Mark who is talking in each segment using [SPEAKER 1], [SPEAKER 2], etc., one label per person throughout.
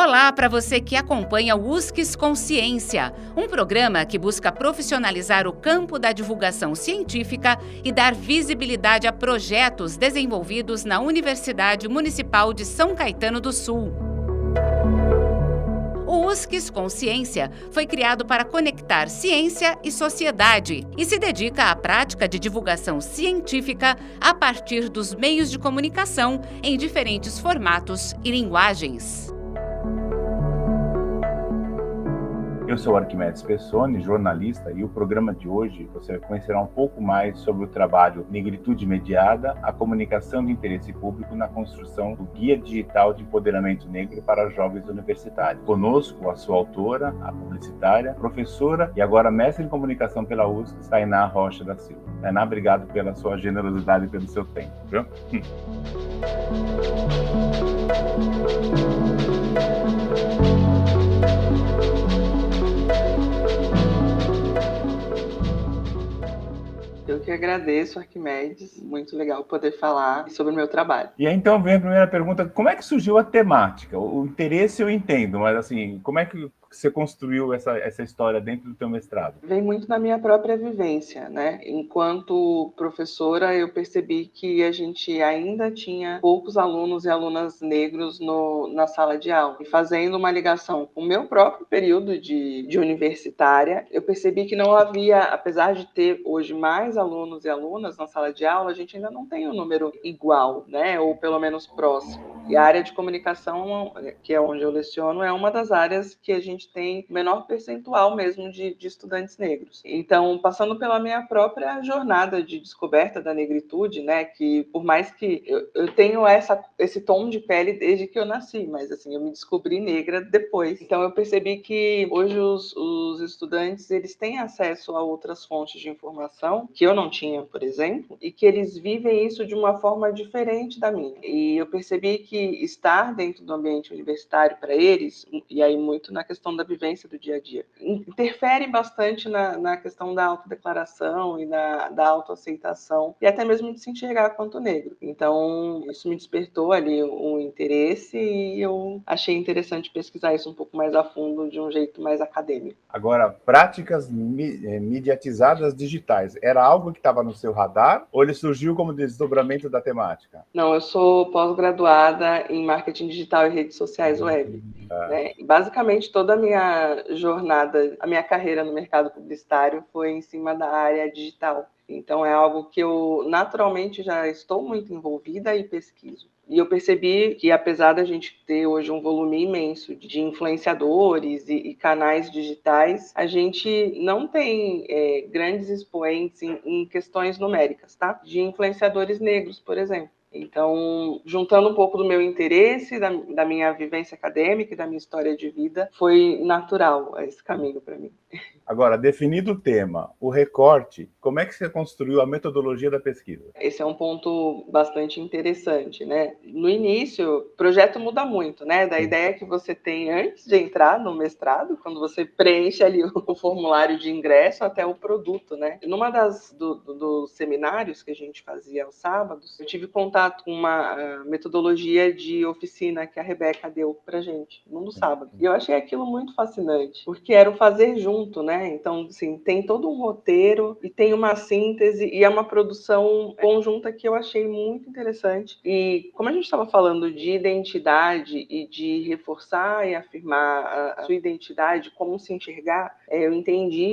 [SPEAKER 1] Olá para você que acompanha o USCS Consciência, um programa que busca profissionalizar o campo da divulgação científica e dar visibilidade a projetos desenvolvidos na Universidade Municipal de São Caetano do Sul. O USCS Consciência foi criado para conectar ciência e sociedade e se dedica à prática de divulgação científica a partir dos meios de comunicação em diferentes formatos e linguagens.
[SPEAKER 2] Eu sou Arquimedes Pessoni, jornalista, e o programa de hoje você conhecerá um pouco mais sobre o trabalho Negritude Mediada, a comunicação de interesse público na construção do Guia Digital de Empoderamento Negro para Jovens Universitários. Conosco, a sua autora, a publicitária, professora e agora mestre em comunicação pela USP, Tainá Rocha da Silva. Tainá, obrigado pela sua generosidade e pelo seu tempo. Viu?
[SPEAKER 3] Eu que agradeço, Arquimedes. Muito legal poder falar sobre o meu trabalho.
[SPEAKER 2] E aí, então, vem a primeira pergunta. Como é que surgiu a temática? O interesse eu entendo, mas assim, como é que você construiu essa história dentro do teu mestrado?
[SPEAKER 3] Vem muito na minha própria vivência, né? Enquanto professora, eu percebi que a gente ainda tinha poucos alunos e alunas negros na sala de aula. E fazendo uma ligação com o meu próprio período de universitária, eu percebi que não havia, apesar de ter hoje mais alunos e alunas na sala de aula, a gente ainda não tem um número igual, né? Ou pelo menos próximo. E a área de comunicação, que é onde eu leciono, é uma das áreas que a gente tem menor percentual mesmo de estudantes negros. Então, passando pela minha própria jornada de descoberta da negritude, né, que por mais que eu tenho esse tom de pele desde que eu nasci, mas assim, eu me descobri negra depois. Então, eu percebi que hoje os estudantes, eles têm acesso a outras fontes de informação que eu não tinha, por exemplo, e que eles vivem isso de uma forma diferente da minha. E eu percebi que estar dentro do ambiente universitário para eles, e aí muito na questão da vivência do dia a dia, interfere bastante na questão da autodeclaração e da autoaceitação, e até mesmo de se enxergar quanto negro. Então, isso me despertou ali um interesse e eu achei interessante pesquisar isso um pouco mais a fundo, de um jeito mais acadêmico.
[SPEAKER 2] Agora, práticas mediatizadas digitais, era algo que estava no seu radar ou ele surgiu como desdobramento da temática?
[SPEAKER 3] Não, eu sou pós-graduada em marketing digital e redes sociais web. Né? Basicamente, toda a minha jornada, a minha carreira no mercado publicitário foi em cima da área digital. Então, é algo que eu naturalmente já estou muito envolvida e pesquiso. E eu percebi que, apesar da gente ter hoje um volume imenso de influenciadores e canais digitais, a gente não tem grandes expoentes em questões numéricas, tá? De influenciadores negros, por exemplo. Então, juntando um pouco do meu interesse, da minha vivência acadêmica e da minha história de vida, foi natural esse caminho para mim.
[SPEAKER 2] Agora, definido o tema, o recorte, como é que você construiu a metodologia da pesquisa?
[SPEAKER 3] Esse é um ponto bastante interessante, né? No início, o projeto muda muito, né? Da ideia que você tem antes de entrar no mestrado, quando você preenche ali o formulário de ingresso, até o produto, né? Numa dos seminários que a gente fazia aos sábados, eu tive contato com uma metodologia de oficina que a Rebeca deu pra gente, num dos sábados. E eu achei aquilo muito fascinante, porque era o fazer junto, né? Então, assim, tem todo um roteiro e tem uma síntese e é uma produção conjunta que eu achei muito interessante. E como a gente estava falando de identidade e de reforçar e afirmar a sua identidade, como se enxergar, eu entendi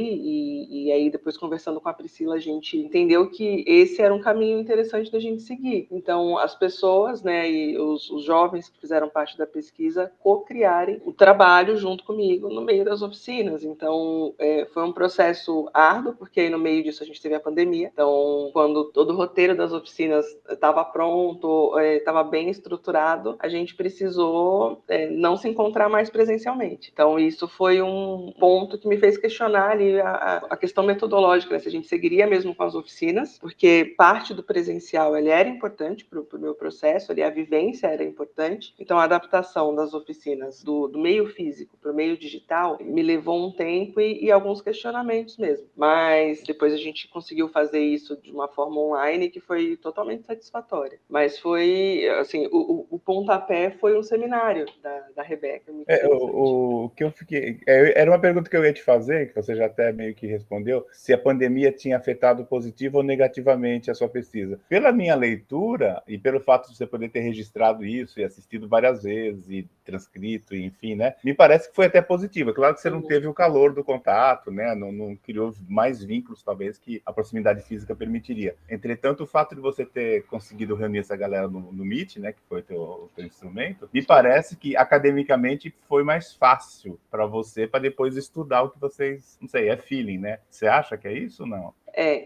[SPEAKER 3] e aí depois conversando com a Priscila, a gente entendeu que esse era um caminho interessante da gente seguir. Então, as pessoas, né, e os jovens que fizeram parte da pesquisa co-criarem o trabalho junto comigo no meio das oficinas. Então, foi um processo árduo, porque aí no meio disso a gente teve a pandemia. Então, quando todo o roteiro das oficinas estava pronto, estava bem estruturado, a gente precisou não se encontrar mais presencialmente. Então, isso foi um ponto que me fez questionar ali a questão metodológica, né? Se a gente seguiria mesmo com as oficinas, porque parte do presencial ele era importante para o meu processo, ali, a vivência era importante. Então, a adaptação das oficinas do meio físico para o meio digital me levou um tempo e alguns questionamentos mesmo. Mas depois a gente conseguiu fazer isso de uma forma online que foi totalmente satisfatória. Mas foi, assim, o pontapé foi um seminário da da Rebeca.
[SPEAKER 2] O que eu fiquei... Era uma pergunta que eu ia te fazer, que você já até meio que respondeu, se a pandemia tinha afetado positivo ou negativamente a sua pesquisa. Pela minha leitura, e pelo fato de você poder ter registrado isso e assistido várias vezes, e transcrito, e enfim, né? Me parece que foi até positivo. É claro que você não teve o calor do contato, né? Não criou mais vínculos, talvez, que a proximidade física permitiria. Entretanto, o fato de você ter conseguido reunir essa galera no Meet, né? Que foi o teu instrumento, me parece que academicamente foi mais fácil para você, para depois estudar o que vocês... Não sei, é feeling, né? Você acha que é isso ou não?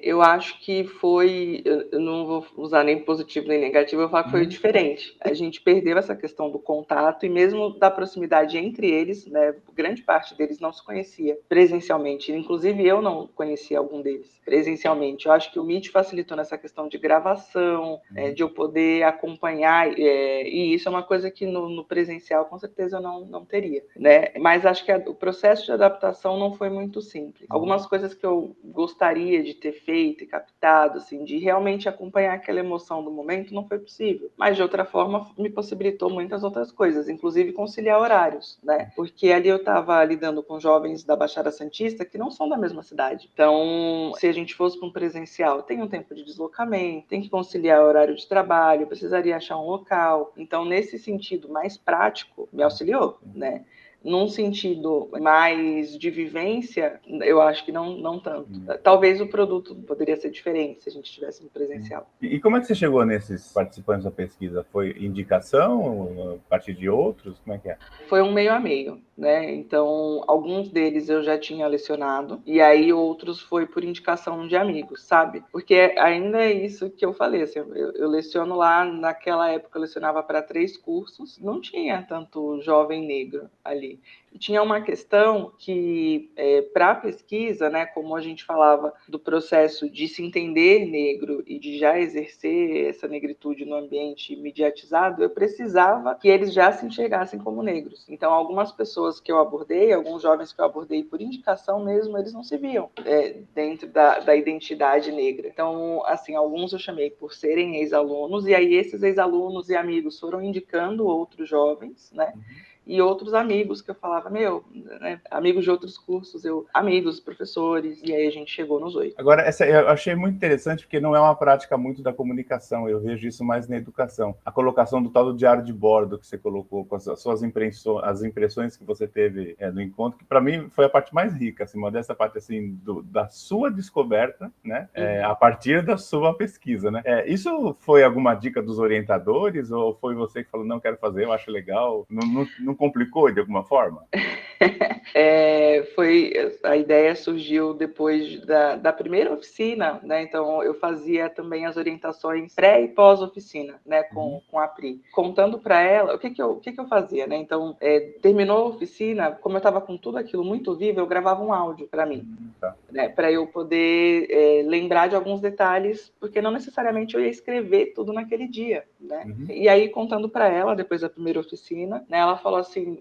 [SPEAKER 3] Eu acho que foi, eu não vou usar nem positivo nem negativo, eu vou falar que foi diferente. A gente perdeu essa questão do contato e mesmo da proximidade entre eles, né? Grande parte deles não se conhecia presencialmente, inclusive eu não conhecia algum deles presencialmente. Eu acho que o Meet facilitou nessa questão de gravação, de eu poder acompanhar, e isso é uma coisa que no presencial com certeza eu não teria, né? Mas acho que o processo de adaptação não foi muito simples. Algumas coisas que eu gostaria de ter feito e captado, assim, de realmente acompanhar aquela emoção do momento, não foi possível. Mas, de outra forma, me possibilitou muitas outras coisas, inclusive conciliar horários, né? Porque ali eu estava lidando com jovens da Baixada Santista que não são da mesma cidade. Então, se a gente fosse para um presencial, tem um tempo de deslocamento, tem que conciliar horário de trabalho, precisaria achar um local. Então, nesse sentido mais prático, me auxiliou, né? Num sentido mais de vivência, eu acho que não tanto. Talvez o produto poderia ser diferente se a gente estivesse no presencial.
[SPEAKER 2] E como é que você chegou nesses participantes da pesquisa? Foi indicação a partir de outros? Como é que é?
[SPEAKER 3] Foi um meio a meio, né? Então, alguns deles eu já tinha lecionado, e aí outros foi por indicação de amigos, sabe? Porque ainda é isso que eu falei, assim, eu leciono lá, naquela época eu lecionava para 3 cursos, não tinha tanto jovem negro ali. E tinha uma questão que, para a pesquisa, né, como a gente falava do processo de se entender negro e de já exercer essa negritude no ambiente mediatizado, eu precisava que eles já se enxergassem como negros. Então, algumas pessoas que eu abordei, alguns jovens que eu abordei por indicação mesmo, eles não se viam dentro da identidade negra. Então, assim, alguns eu chamei por serem ex-alunos, e aí esses ex-alunos e amigos foram indicando outros jovens, né? E outros amigos que eu falava, né, amigos de outros cursos, amigos, professores, e aí a gente chegou nos 8.
[SPEAKER 2] Agora, essa eu achei muito interessante, porque não é uma prática muito da comunicação, eu vejo isso mais na educação. A colocação do tal do diário de bordo que você colocou, com as suas as impressões que você teve no encontro, que para mim foi a parte mais rica, assim, modesta parte assim, da sua descoberta, né, a partir da sua pesquisa, né. Isso foi alguma dica dos orientadores, ou foi você que falou, não, quero fazer, eu acho legal, não complicou de alguma forma?
[SPEAKER 3] A ideia surgiu depois da primeira oficina, né? Então eu fazia também as orientações pré e pós-oficina, né? Com a Pri, contando para ela o que eu fazia, né? Então terminou a oficina, como eu estava com tudo aquilo muito vivo, eu gravava um áudio para mim, né? Para eu poder lembrar de alguns detalhes, porque não necessariamente eu ia escrever tudo naquele dia, né? E aí contando para ela depois da primeira oficina, né? Ela falou assim,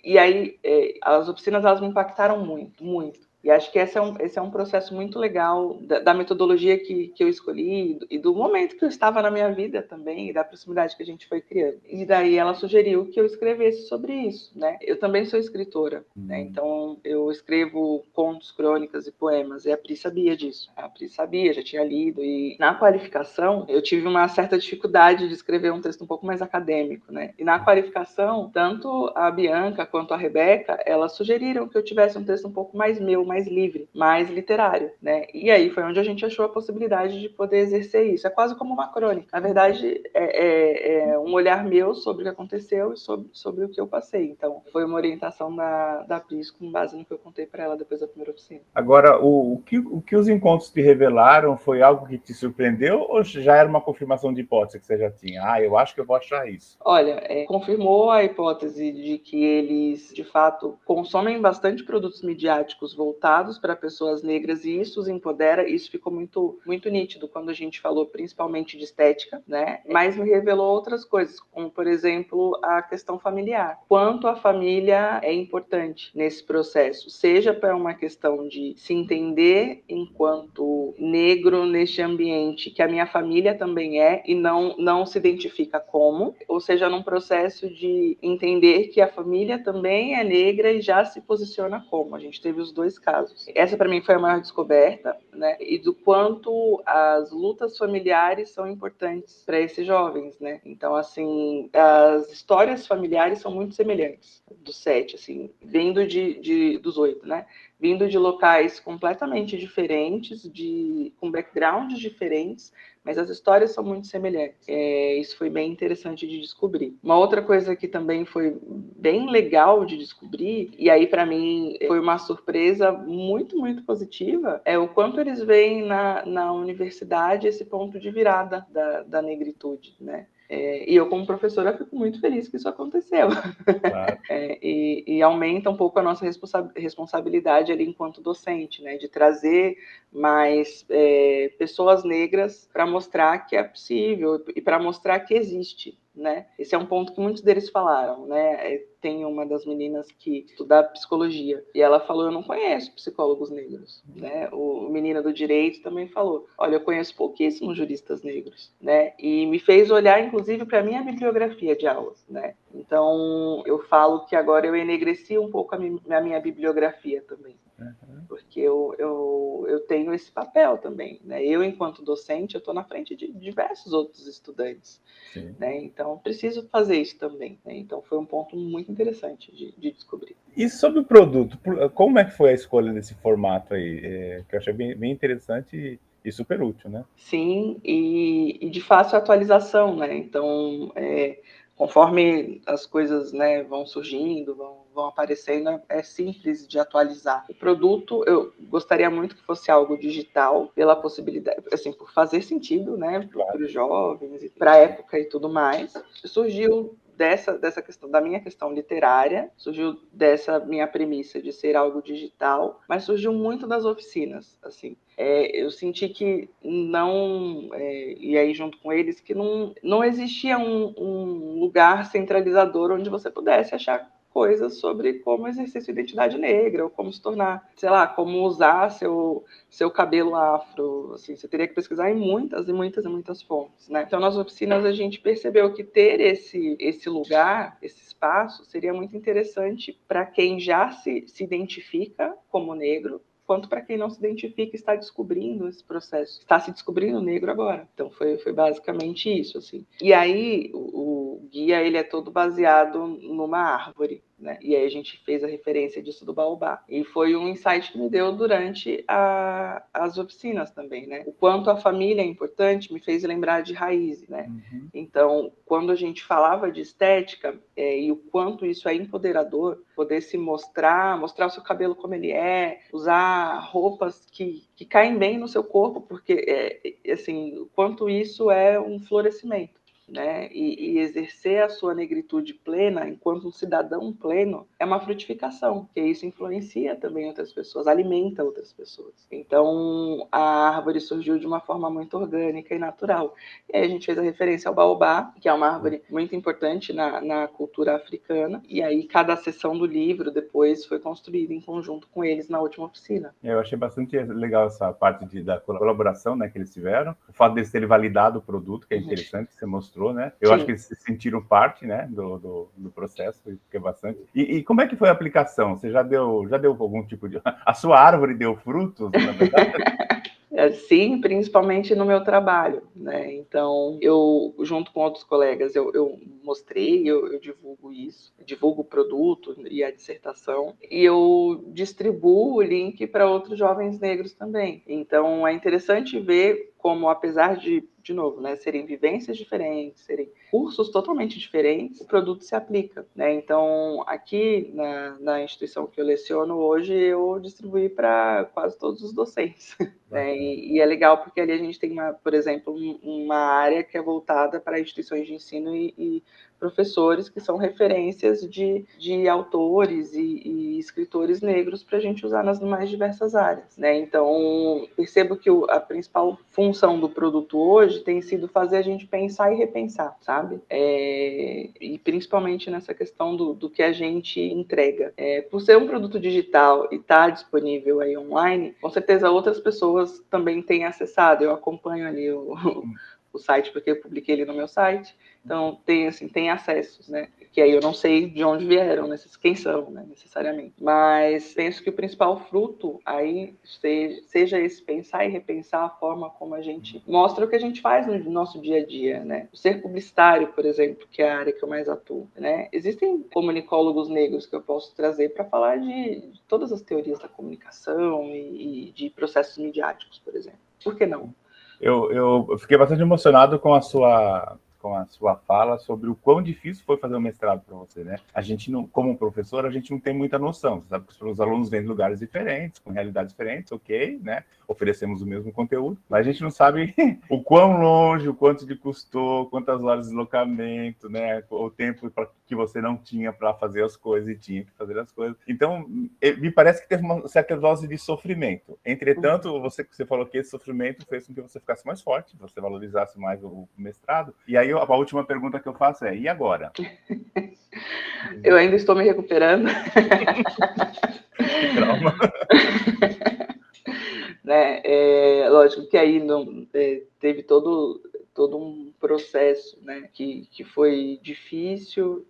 [SPEAKER 3] e aí as oficinas elas me impactaram muito, muito. E acho que esse é um processo muito legal da metodologia que eu escolhi e do momento que eu estava na minha vida também, e da proximidade que a gente foi criando. E daí ela sugeriu que eu escrevesse sobre isso, né? Eu também sou escritora, né? Então eu escrevo contos, crônicas e poemas, e a Pri sabia disso. A Pri sabia, já tinha lido, e na qualificação eu tive uma certa dificuldade de escrever um texto um pouco mais acadêmico, né? E na qualificação, tanto a Bianca quanto a Rebeca, elas sugeriram que eu tivesse um texto um pouco mais meu, mais livre, mais literário, né? E aí foi onde a gente achou a possibilidade de poder exercer isso. É quase como uma crônica. Na verdade, é um olhar meu sobre o que aconteceu e sobre o que eu passei. Então, foi uma orientação da Pris com base no que eu contei para ela depois da primeira oficina.
[SPEAKER 2] Agora, o que os encontros te revelaram foi algo que te surpreendeu ou já era uma confirmação de hipótese que você já tinha? Eu acho que eu vou achar isso.
[SPEAKER 3] Olha, confirmou a hipótese de que eles, de fato, consomem bastante produtos midiáticos voltados voltados para pessoas negras, e isso os empodera. Isso ficou muito, muito nítido quando a gente falou principalmente de estética, né? Mas me revelou outras coisas, como, por exemplo, a questão familiar. Quanto a família é importante nesse processo, seja para uma questão de se entender enquanto negro neste ambiente, que a minha família também é, e não se identifica como, ou seja, num processo de entender que a família também é negra e já se posiciona como. A gente teve os dois casos. Essa, para mim, foi a maior descoberta, né? E do quanto as lutas familiares são importantes para esses jovens, né? Então, assim, as histórias familiares são muito semelhantes dos 7, assim, vindo dos 8, né? Vindo de locais completamente diferentes, com backgrounds diferentes, mas as histórias são muito semelhantes. Isso foi bem interessante de descobrir. Uma outra coisa que também foi bem legal de descobrir, e aí para mim foi uma surpresa muito, muito positiva, é o quanto eles veem na universidade esse ponto de virada da negritude, né? E eu, como professora, fico muito feliz que isso aconteceu.
[SPEAKER 2] Claro.
[SPEAKER 3] E aumenta um pouco a nossa responsabilidade ali enquanto docente, né? De trazer mais pessoas negras para mostrar que é possível e para mostrar que existe, né? Esse é um ponto que muitos deles falaram, né? Tem uma das meninas que estuda psicologia e ela falou: eu não conheço psicólogos negros, né? O menino do direito também falou: olha, eu conheço pouquíssimos juristas negros, né? E me fez olhar, inclusive, para a minha bibliografia de aulas, né? Então, eu falo que agora eu enegreci um pouco a minha bibliografia também. Porque eu tenho esse papel também, né? Eu, enquanto docente, eu estou na frente de diversos outros estudantes, né? Então, preciso fazer isso também, né? Então, foi um ponto muito interessante de descobrir.
[SPEAKER 2] E sobre o produto, como é que foi a escolha desse formato aí? Que eu achei bem interessante e super útil, né?
[SPEAKER 3] Sim, e de fácil atualização, né? Então, conforme as coisas, né, vão surgindo, vão aparecendo, é simples de atualizar. O produto, eu gostaria muito que fosse algo digital, pela possibilidade, assim, por fazer sentido, né, para os jovens, para a época e tudo mais. Surgiu dessa questão, da minha questão literária, surgiu dessa minha premissa de ser algo digital, mas surgiu muito das oficinas, assim. Eu senti que e aí junto com eles, que não existia um lugar centralizador onde você pudesse achar coisas sobre como exercer sua identidade negra, ou como se tornar, sei lá, como usar seu cabelo afro, assim, você teria que pesquisar em muitas e muitas e muitas fontes, né? Então, nas oficinas, a gente percebeu que ter esse lugar, esse espaço, seria muito interessante para quem já se identifica como negro, quanto para quem não se identifica e está descobrindo esse processo, está se descobrindo negro agora. Então foi basicamente isso, assim. E aí o guia, ele é todo baseado numa árvore, né? E aí a gente fez a referência disso do baobá. E foi um insight que me deu durante as oficinas também, né? O quanto a família é importante me fez lembrar de raízes, né?
[SPEAKER 2] Uhum.
[SPEAKER 3] Então, quando a gente falava de estética, e o quanto isso é empoderador, poder se mostrar o seu cabelo como ele é, usar roupas que caem bem no seu corpo, porque, assim, o quanto isso é um florescimento, né? E exercer a sua negritude plena, enquanto um cidadão pleno, é uma frutificação, porque isso influencia também outras pessoas, alimenta outras pessoas. Então, a árvore surgiu de uma forma muito orgânica e natural. E aí a gente fez a referência ao baobá, que é uma árvore muito importante na cultura africana, e aí cada seção do livro depois foi construída em conjunto com eles na última oficina.
[SPEAKER 2] Eu achei bastante legal essa parte da colaboração, né, que eles tiveram. O fato deles terem validado o produto, que é interessante, que você mostrou, né? Eu acho que eles se sentiram parte, né, do processo, que é bastante. E como é que foi a aplicação? Você já deu algum tipo de... A sua árvore deu frutos, na verdade?
[SPEAKER 3] Sim, principalmente no meu trabalho, né? Então, eu, junto com outros colegas, eu mostrei, eu divulgo isso, divulgo o produto e a dissertação, e eu distribuo o link para outros jovens negros também. Então, é interessante ver como, apesar de novo, né, serem vivências diferentes, serem cursos totalmente diferentes, o produto se aplica, né? Então, aqui na instituição que eu leciono hoje, eu distribuí para quase todos os docentes, né? E é legal porque ali a gente tem, por exemplo, uma área que é voltada para instituições de ensino e professores que são referências de autores e escritores negros para a gente usar nas mais diversas áreas, né? Então, percebo que a principal função do produto hoje tem sido fazer a gente pensar e repensar, sabe? E principalmente nessa questão do que a gente entrega. Por ser um produto digital e estar disponível aí online, com certeza outras pessoas também têm acessado. Eu acompanho ali o site, porque eu publiquei ele no meu site, então tem acessos, né? Que aí eu não sei de onde vieram, quem são, né, necessariamente. Mas penso que o principal fruto aí seja esse pensar e repensar a forma como a gente mostra o que a gente faz no nosso dia a dia, né? O ser publicitário, por exemplo, que é a área que eu mais atuo, né? Existem comunicólogos negros que eu posso trazer para falar de todas as teorias da comunicação e de processos midiáticos, por exemplo. Por que não?
[SPEAKER 2] Eu fiquei bastante emocionado com a sua fala sobre o quão difícil foi fazer o mestrado para você, né? A gente não, como professor, a gente não tem muita noção. Você sabe que os alunos vêm de lugares diferentes, com realidades diferentes, ok, né? Oferecemos o mesmo conteúdo, mas a gente não sabe o quão longe, o quanto de custou, quantas horas de deslocamento, né? O tempo que você não tinha para fazer as coisas e tinha que fazer as coisas. Então, me parece que teve uma certa dose de sofrimento. Entretanto, você falou que esse sofrimento fez com que você ficasse mais forte, você valorizasse mais o mestrado. E aí, a última pergunta que eu faço é, e agora?
[SPEAKER 3] Eu ainda estou me recuperando.
[SPEAKER 2] Que trauma.
[SPEAKER 3] Né? Lógico que aí teve todo um processo, né, que foi difícil,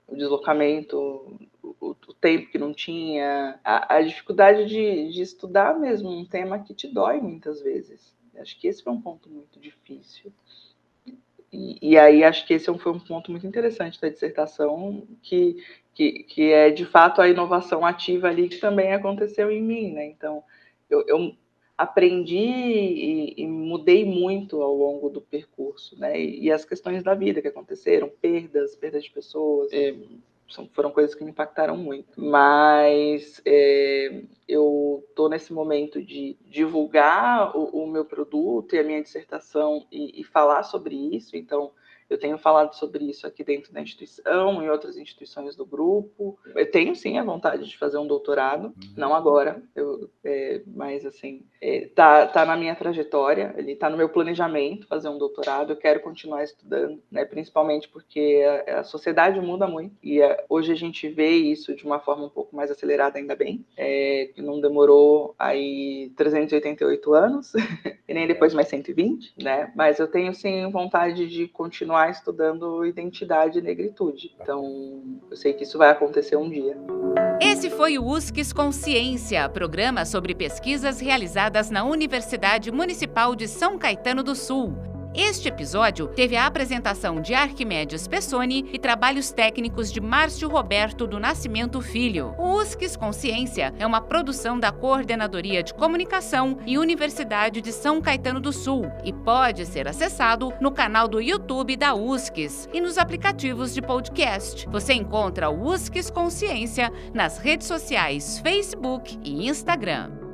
[SPEAKER 3] o deslocamento, o tempo que não tinha, a dificuldade de estudar mesmo um tema que te dói muitas vezes. Acho que esse foi um ponto muito difícil. E aí acho que esse foi um ponto muito interessante da dissertação, que é de fato a inovação ativa ali que também aconteceu em mim, né? Então eu aprendi e mudei muito ao longo do percurso, né? E as questões da vida que aconteceram, perdas de pessoas, foram coisas que me impactaram muito. Mas eu estou nesse momento de divulgar o meu produto e a minha dissertação e falar sobre isso. Então, eu tenho falado sobre isso aqui dentro da instituição, em outras instituições do grupo. Eu tenho, sim, a vontade de fazer um doutorado, não agora, mas, assim, tá na minha trajetória, ele tá no meu planejamento fazer um doutorado, eu quero continuar estudando, né, principalmente porque a sociedade muda muito, e hoje a gente vê isso de uma forma um pouco mais acelerada, ainda bem, que não demorou aí 388 anos, e nem depois mais 120, né, mas eu tenho, sim, vontade de continuar estudando identidade e negritude. Então, eu sei que isso vai acontecer um dia.
[SPEAKER 1] Esse foi o USCS Consciência, programa sobre pesquisas realizadas na Universidade Municipal de São Caetano do Sul. Este episódio teve a apresentação de Arquimedes Pessoni e trabalhos técnicos de Márcio Roberto do Nascimento Filho. O USCS Consciência é uma produção da Coordenadoria de Comunicação e Universidade de São Caetano do Sul e pode ser acessado no canal do YouTube da USCS e nos aplicativos de podcast. Você encontra o USCS Consciência nas redes sociais Facebook e Instagram.